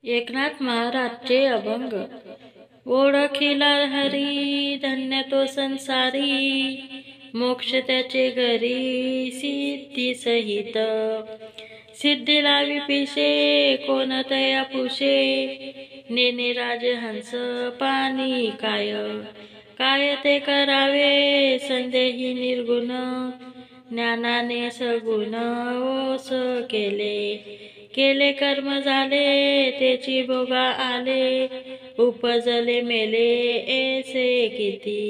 एकनाथ महाराजचे अभंग। ओळखिला हरी धन्य तो संसारी, मोक्ष त्याचे घरी सिद्धी सहित। सिद्धी लावी पिशे कोणतया पुशे, नेने राजहंस पाणी काय। काय ते करावे संदेही निर्गुण, ज्ञानाने सगुण ओस केले कर्म झाले तेची भोगा आले, उपजले मेले ऐसे किती।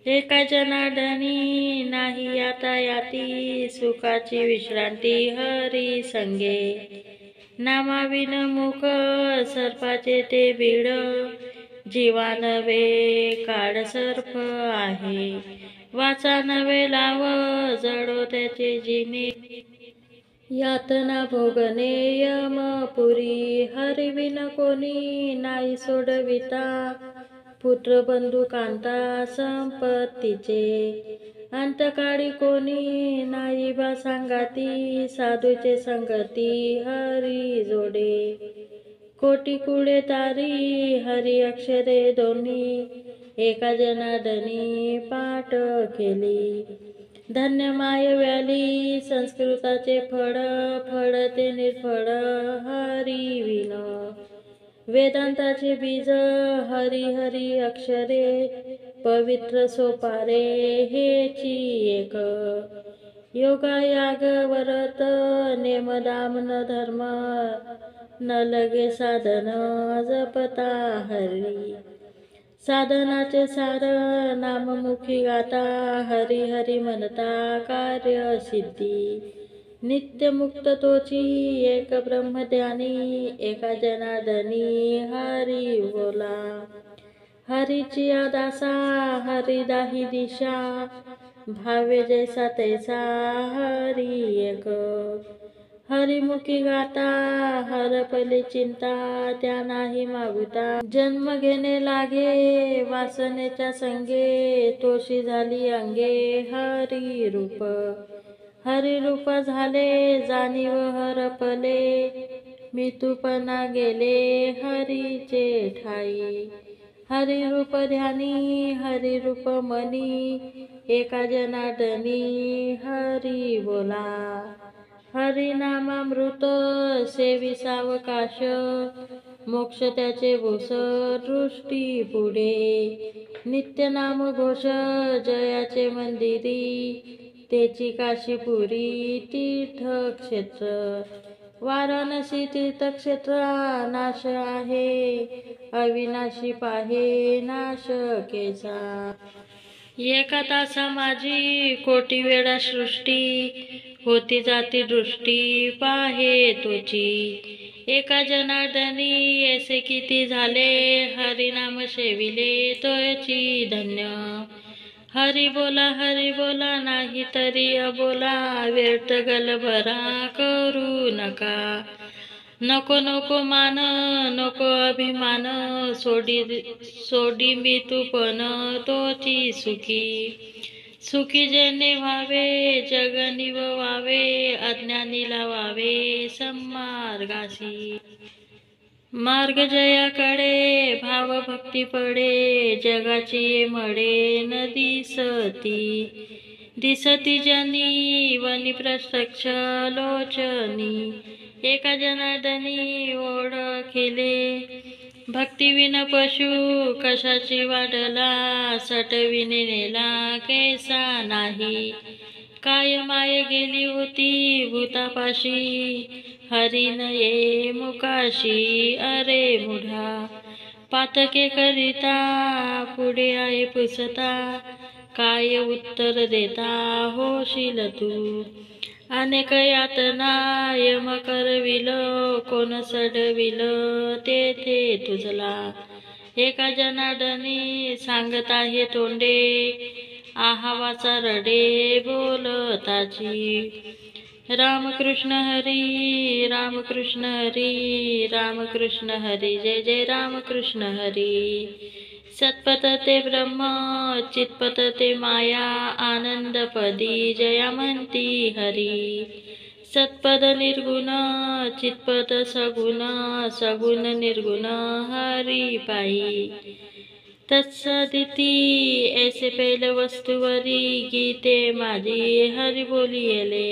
एका जनार्दनी नाही आता याती, सुखाची विश्रांती हरी संगे। नामाविन मुख सर्पाचे ते बीड, जीवा नवे काळ सर्प आहे। वाचा नवे लाव जडो त्याचे जिने, यातना भोगणे यमपुरी। हरिविन कोणी नाही सोडविता, पुत्र बंधू कांता संपत्तीचे। अंतकाळी कोणी नाही बा सांगाती, साधूचे संगती हरी जोडे। कोटी कुळे तारी हरी अक्षरे दोन्ही, एका जनार्दनी पाठ केली। धन्य माय व्याली संस्कृताचे फळ, फळ ते निर्फळ हरी विन। वेदांताचे बीज हरी हरी अक्षरे, पवित्र सोपारे हेची एक। योगायाग व्रत नेम दाम न धर्म, न लगे साधन जपता हरी। साधनाचे सार नाममुखी गाता, हरी हरी म्हणता कार्य सिद्धी। नित्य मुक्त तोची एक ब्रह्मध्यानी, एका जनार्दनी हरी बोला। हरीची दासा हरी दाही दिशा, भावे जैसा तैसा हरी एक। हरिमुखी गाता हरपले चिंता, त्या नाही मागुता। जन्म घेणे लागे वासनेच्या संगे, तोशी झाली अंगे हरी रूप। हरी रूप झाले जाणीव हरपले, मृत्यूपणा गेले हरीचे ठाई। हरी रूप ध्यानी हरी रूप मनी, एका जनार्दनी हरी बोला। हरी नामामृत सेवी सावकाश, मोक्ष त्याचे भूष दृष्टी पुढे। नित्य नाम घोष जयाचे मंदिरी, तेची काशीपुरी तीर्थक्षेत्र। वाराणसी तीर्थक्षेत्र नाश आहे, अविनाशी पाहे नाश केसा। एका तासा माझी कोटी वेळा सृष्टी, होती जाती दृष्टी पाहे तोची। एका जनार्दनी ऐसे किती झाले, हरिनाम सेविले तोची धन्य। हरी बोला नाही तरी अबोला, व्यर्थ गलभरा करू नका। नको नको मान नको अभिमान, सोडी मी तूपण तोची सुखी। सुखी जेणे व्हावे जग निववावे, अज्ञानी लावावे सन्मार्गासी। मार्ग जयाकडे भाव भक्ती पडे, जगाची मळे न दिसती जनी वनी प्रत्यक्ष लोचनी। एका जनार्दनी ओळखिले, भक्तिविन पशु कशाची वाढला, सटविने नेला कैसा नाही। काय माय गेली होती भूतापाशी, हरी न ये मुकाशी अरे मुढा। पातके करिता पुढे आहे पुसता, काय उत्तर देता होशील तू। अनेक यातना यम करविल, कोण सडविल तेथे तुझला। एका जनार्दनी सांगत आहे तोंडे, आहावाचा रडे बोलताची। रामकृष्ण हरी रामकृष्ण हरी रामकृष्ण हरी, जय जय रामकृष्ण हरी। सत्पथ ते ब्रह्म चित्पथ ते माया, आनंदपदी जया म्हणती हरी। सत्पद निर्गुण चित्पद सगुण सगुण निर्गुण हरि पाई। तत्सदिति ऐसे पैल वस्तुवरी गीते माझी हरि बोलियले।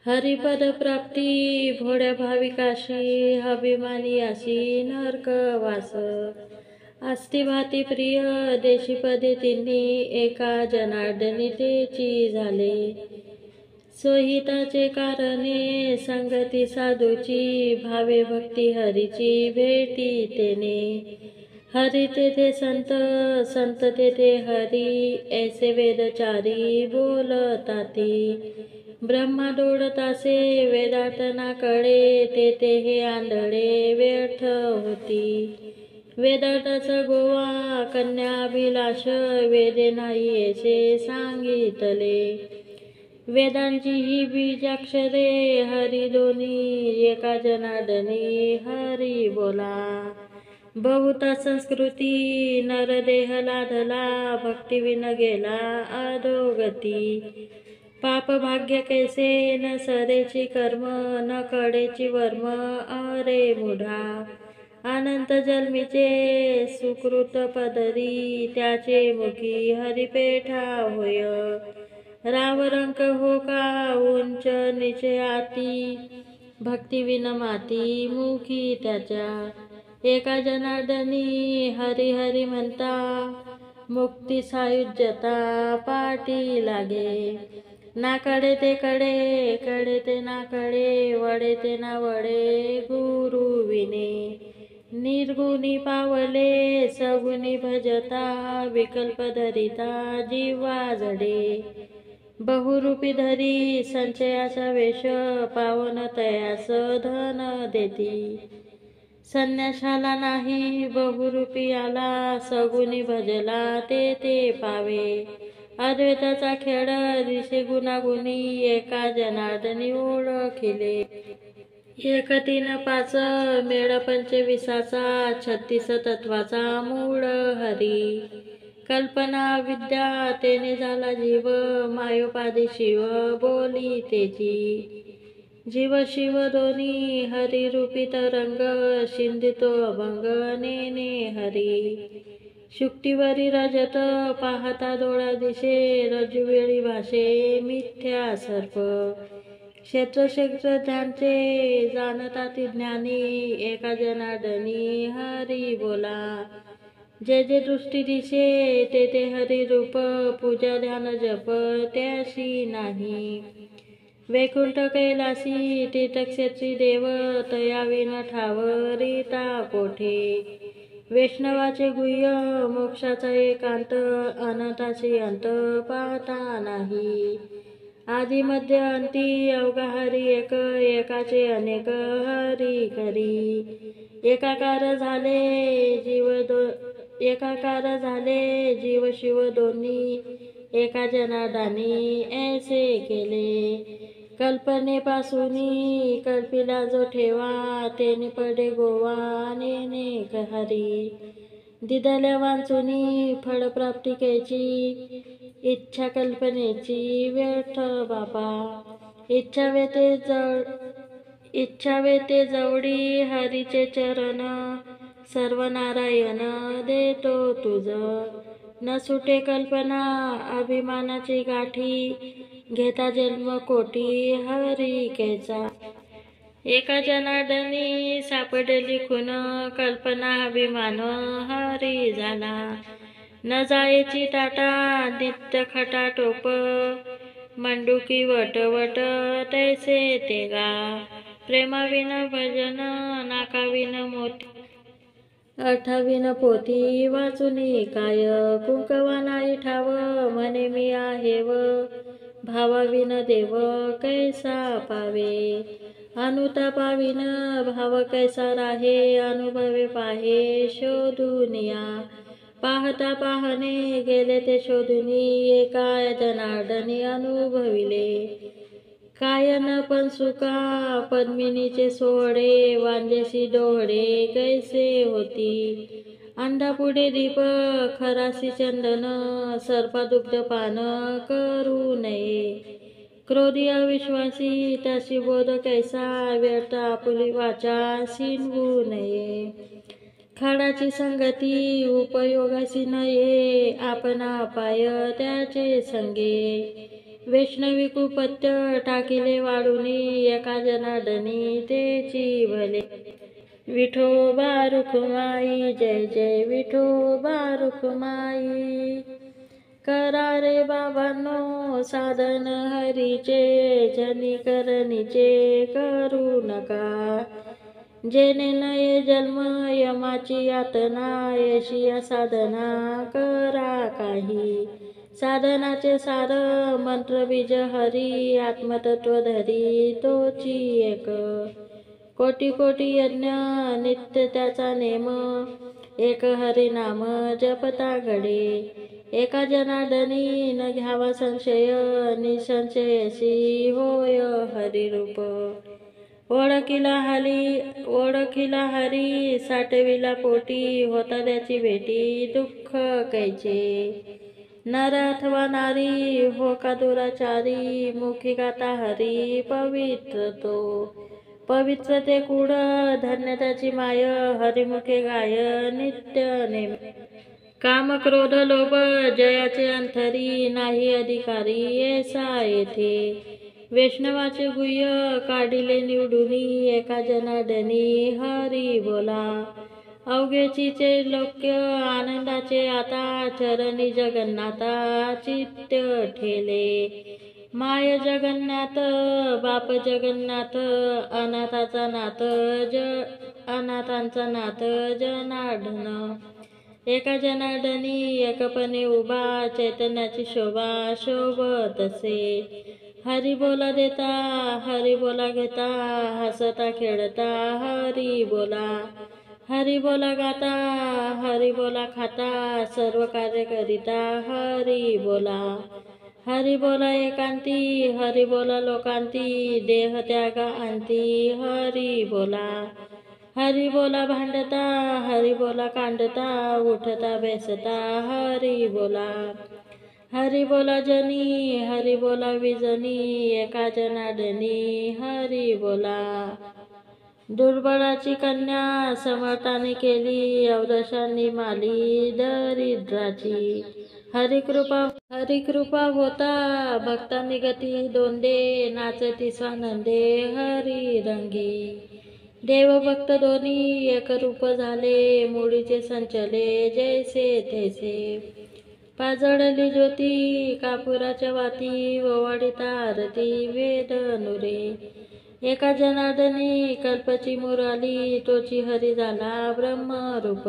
हरिपद प्राप्ती भोड्या भाविकाशी अभिमानी अशी नरक वास। अस्ति भाती प्रिय देशी पदे तिन्ही एका जनार्दनी तेची झाले। सोहिताचे कारणे संगती साधूची भावे भक्ती हरीची भेटी तेने। हरी तेथे संत संत तेथे हरी ऐसे वेदचारी बोलताती। ब्रह्मा दोडतासे वेदांतनाकडे तेथे हे आंधळे व्यर्थ होती। वेदांताचा गोवा कन्याभिलाष वेदे नाही ऐसे सांगितले। वेदांची ही बीजाक्षरे हरी दोन्ही एका जनार्दनी हरी बोला। बहुता संस्कृती नरदेह लाधला भक्तिविन गेला अधोगती। पाप भाग्य कैसे न सरेची कर्म न कडेची वर्म अरे मूढा। अनंत जन्मीचे सुकृत पदरी त्याचे मुखी हरिपेठा होय। रावरंक हो का उंच निचे आती भक्तिविन माती मुखी त्याच्या। एका जनार्दनी हरी हरी म्हणता मुक्ती सायुज्यता पाठी लागे। ना कडे ते कडे कडे ते ना कडे वडे ते ना वडे गुरु विने। निर्गुणी पावले सगुणी भजता विकल्प धरिता जीवा जडे। बहुरूपी धरी संचयाचा वेश पावन तयास धन देती। संन्याशाला नाही बहुरूपी आला सगुणी भजला ते पावे। अद्वैताचा खेळ दिसे गुणागुणी एका जनार्दनी ओळखिले। एक तीन पाच मेळ पंचविसाचा 36 तत्वाचा मूळ हरी। कल्पना विद्या तेने झाला जीव मायोपाधी शिव बोली तेची। जीव शिव दोन्ही हरिरूपी तरंग शिंदितो अभंग नेने हरी। शुक्तिवरी रजत पाहता डोळा दिशे रज्जुवेळी भाषे मिथ्या सर्प। क्षेत्र ज्यांचे जाणता ती ज्ञानी एका जनार्दनी हरी बोला। जे जे दृष्टी दिशे ते हरी रूप पूजा ध्यान जप त्याशी नाही। वैकुंठ कैलासी तीर्थक्षेत्री देव तयाविन ठाव रीता कोठे। वैष्णवाचे गुह्य मोक्षाचा एकांत अनंताचे अंत पाहता नाही। आदि मध्य अंती अवघा हरी एक एकाचे अनेक हरी करी। एकाकार झाले जीव शिव दोन्ही एका जनार्दनी ऐसे केले। कल्पनेपासूनी कल्पिला जो ठेवा तेने पडे गोवा नेने हरी। दिदल्या वांचुनी फळप्राप्ती कैची इच्छा कल्पनेची व्यर्थ बापा। इच्छा वेते जवडी हरीचे चरण सर्व नारायण देतो तुझ। न सुटे कल्पना अभिमानाची गाठी घेता जन्म कोटी हरी कैचा। एका जनार्दनी सापडली खून कल्पना अभिमान हरी झाला। न जायची टाटा नित्य खटाटोप मंडुकी वटवट तैसे तेगा। प्रेमाविन भजन नाकाविन मोती अठाविन पोथी वाचुनी काय। कुंकवा नाही ठाव म्हणे मी आहेव भावाविन देव कैसा पावे। अनुतापाविन भाव कैसा राहे अनुभवे पाहे शोधुनिया। पाहता पाहणे गेले ते शोधुनी एका जनार्दनी अनुभविले। काय न पण सुका पद्मिनीचे सोहळे वांजेसी डोहळे कैसे होती। अंडापुढे दीप खरासी चंदन सर्पादुग्ध पान करू नये। क्रोधी अविश्वासी त्याची बोध कैसा, व्यर्थ आपुली वाचा सिनवू नये. खाडाची संगती उपयोगासी नये, आपणा पाय त्याचे संगे. वैष्णवी कुपत्य टाकिले वाढुनी, एका जनार्दनी तेची भले. विठोबा रुखमाई जय जय विठोबा रुखमाई. करा रे बाबांनो साधन हरीचे, जनी करणीचे करू नका. जेणे नये जन्म यमाची यातना, यशिया साधना करा काही. साधनाचे सार मंत्र बीज हरी, आत्मतत्व धरी तोची एक. कोटी कोटी यज्ञ नित्य त्याचा नेम, एक हरिनाम जपता घडे. एका जनार्दनी न घ्यावा संशय, निसंशयसी होय हरिरूप. ओळखिला हरी साठविला पोटी, होता त्याची भेटी दुःख कैचे. नर अथवा नारी हो का दुराचारी, मुखी गाता हरी पवित्र तो. पवित्र ते कुड धन्य त्याची माय, हरिमुखे गाय नित्य नेम. काम क्रोध लोभ जयाचे अंतरी, नाही अधिकारी ऐसा येथे. वैष्णवाचे गुह्य काढिले निवडुनी, एका जनार्दनी हरी बोला. अवघेचीचे लोक्य आनंदाचे आता, चरणी जगन्नाथा चित्त ठेले. माय जगन्नाथ बाप जगन्नाथ, अनाथाचा नाथ अनाथांचा नाथ जनार्दन. एका जनार्दनी एकपणे उभा, चैतन्याची शोभा शोभतसे. हरी बोला देता हरी बोला घेता, हसता खेळता हरी बोला. हरी बोला गाता हरी बोला खाता, सर्व कार्य करिता हरी बोला. हरी बोला एकांती हरी बोला लोकांती, देह त्यागा अंती हरी बोला. हरी बोला भांडता हरी बोला कांडता, उठता बेसता हरी बोला. हरी बोला जनी हरी बोला विजनी, एका जनार्दनी हरी बोला. दुर्बळाची कन्या समर्थाने केली, अवदशांनी माली दरिद्राची. हरिकृपा होता भक्तांनी गती दोंदे, नाचती स्वानंदे हरी रंगी. देवभक्त दोन्ही एकरूप झाले, मुळीचे संचले जैसे तैसे. पाजळली ज्योती कापुराच्या वाती, ओवाळीता आरती वेद नुरे. एका जनार्दनी कल्पची मुराली, तोची हरी झाला ब्रह्मरूप.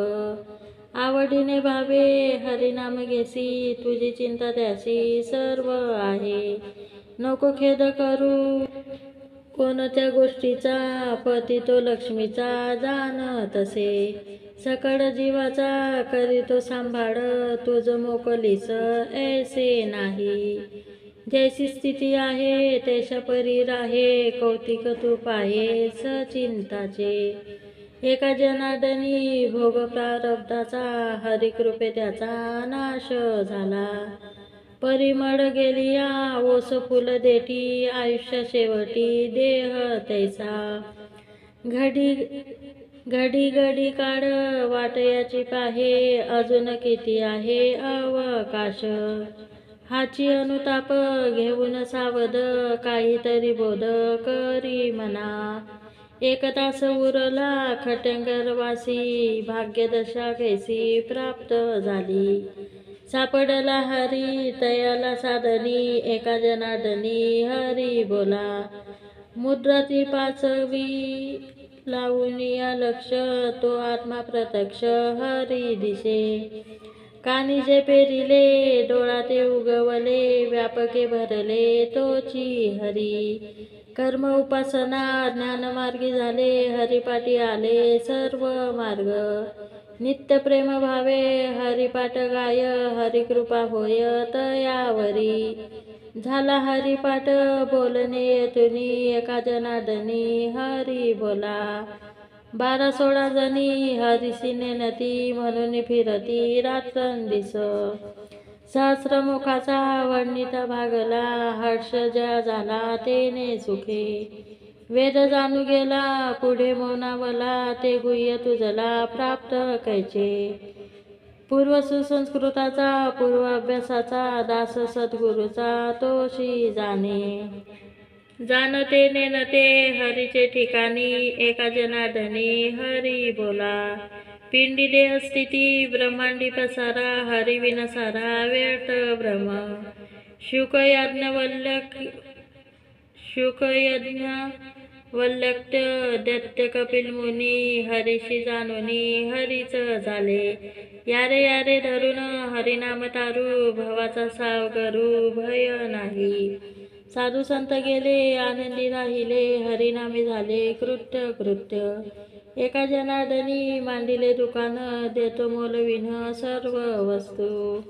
आवडीने भावे हरिनाम घेसी, तुझी चिंता त्यासी सर्व आहे. नको खेद करू कोणत्या गोष्टीचा, पती तो लक्ष्मीचा जाण तसे. सकळ जीवाचा करीतो सांभाळ, तुझ मोकलीस ऐसे नाही. जैसी स्थिती आहे तैशा परी राहे, कौतिक तू पाहे सचिंताचे. एका जनार्दनी भोग प्रारब्धाचा, हरिकृपे त्याचा नाश झाला. परिमळ गेलिया ओस फुल देठी, आयुष्य शेवटी देह तैसा. घडी घडी काढ वाटयाची पाहे, अजून किती आहे अवकाश. हाची अनुताप घेऊन सावध, काहीतरी बोध करी मना. एक तास उरला खटंगरवासी, भाग्यदशा कैसी प्राप्त झाली. सापडला हरी तयाला साधनी, एका जनार्दनी हरी बोला. मुद्रा ती पाचवी लावून या लक्ष, तो आत्मा प्रत्यक्ष हरी दिसे. कानी जे पेरिले डोळा ते उगवले, व्यापके भरले तोची हरी. कर्म उपासना ज्ञानमार्गी झाले, हरिपाठी आले सर्व मार्ग. नित्य प्रेम भावे हरिपाठ गाय, हरिकृपा होय तयावरी. झाला हरिपाठ बोलणे येथुनी, एका जनार्दनी हरी बोला. 12-16 जणी हरिसी नेनती, म्हणून फिरती रात्रंदिस. सहस्रमुखाचा वर्णिता भागला, हर्ष जया झाला तेने सुखे. वेद जाणू गेला पुढे मौनावला, ते गुह्य तुझला प्राप्त कैचे. पूर्व सुसंस्कृताचा पूर्व अभ्यासाचा, दास सद्गुरूचा तोशी जाणे. जाणते नेनते हरीचे ठिकाणी, एका जनार्दनी हरी बोला. पिंडी देह स्थिती ब्रह्मांडी पसारा, हरी विनसारा व्यर्थ भ्रम. शुकयज्ञ वल्लक्ट दैत्य कपिल मुनी, हरीशी जाणुनी हरीच झाले. यारे यारे धरून हरिनाम तारू, भवाचा सावगरू भय नाही. साधू संत गेले आनंदी राहिले, हरिनामे झाले कृत्य कृत्य. एका जनार्दनी मांडिले दुकान, देतो मोलविन सर्व वस्तू.